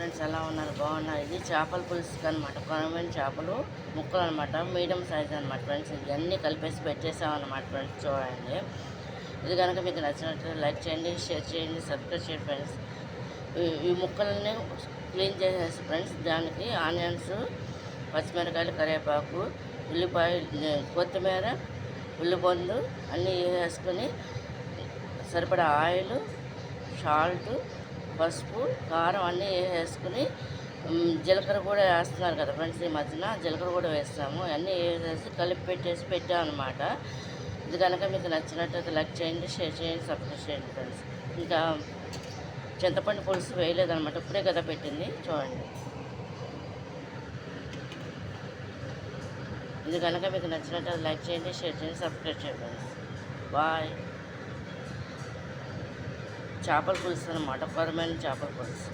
Friends ఎలా ఉన్నారు? బాగున్నారు. ఇది చేపల పులుసు అనమాట. కొనమైన చేపలు ముక్కలు అనమాట, మీడియం సైజ్ అనమాట ఫ్రెండ్స్. ఇవన్నీ కలిపేసి పెట్టేసామన్నమాట ఫ్రెండ్స్. చూడండి, ఇది కనుక మీకు నచ్చినట్టు లైక్ చేయండి, షేర్ చేయండి, సబ్స్క్రైబ్ చేయండి ఫ్రెండ్స్. ఈ ముక్కలని క్లీన్ చేసేసి ఫ్రెండ్స్, దానికి ఆనియన్స్, పచ్చిమిరకాయలు, కరివేపాకు, ఉల్లిపాయ, కొత్తిమీర, ఉల్లిపొందు అన్నీ వేసుకొని సరిపడా ఆయిల్, సాల్ట్, పసుపు, కారం అన్నీ వేసుకుని జీలకర్ర కూడా వేస్తున్నారు కదా ఫ్రెండ్స్. ఈ మధ్యన జీలకర్ర కూడా వేస్తాము. అన్నీ వేసేసి కలిపి పెట్టామన్నమాట. ఇది కనుక మీకు నచ్చినట్టయితే లైక్ చేయండి, షేర్ చేయండి, సబ్స్క్రైబ్ చేయండి ఫ్రెండ్స్. ఇంకా చింతపండు పులుసు వేయలేదన్నమాట, ఇప్పుడే కదా పెట్టింది. చూడండి, ఇది కనుక మీకు నచ్చినట్టయితే లైక్ చేయండి, షేర్ చేయండి, సబ్స్క్రైబ్ చేయండి ఫ్రెండ్స్. బాయ్. చేపల పులుసు అన్నమాట, కొరమైన చేపల పులుసు.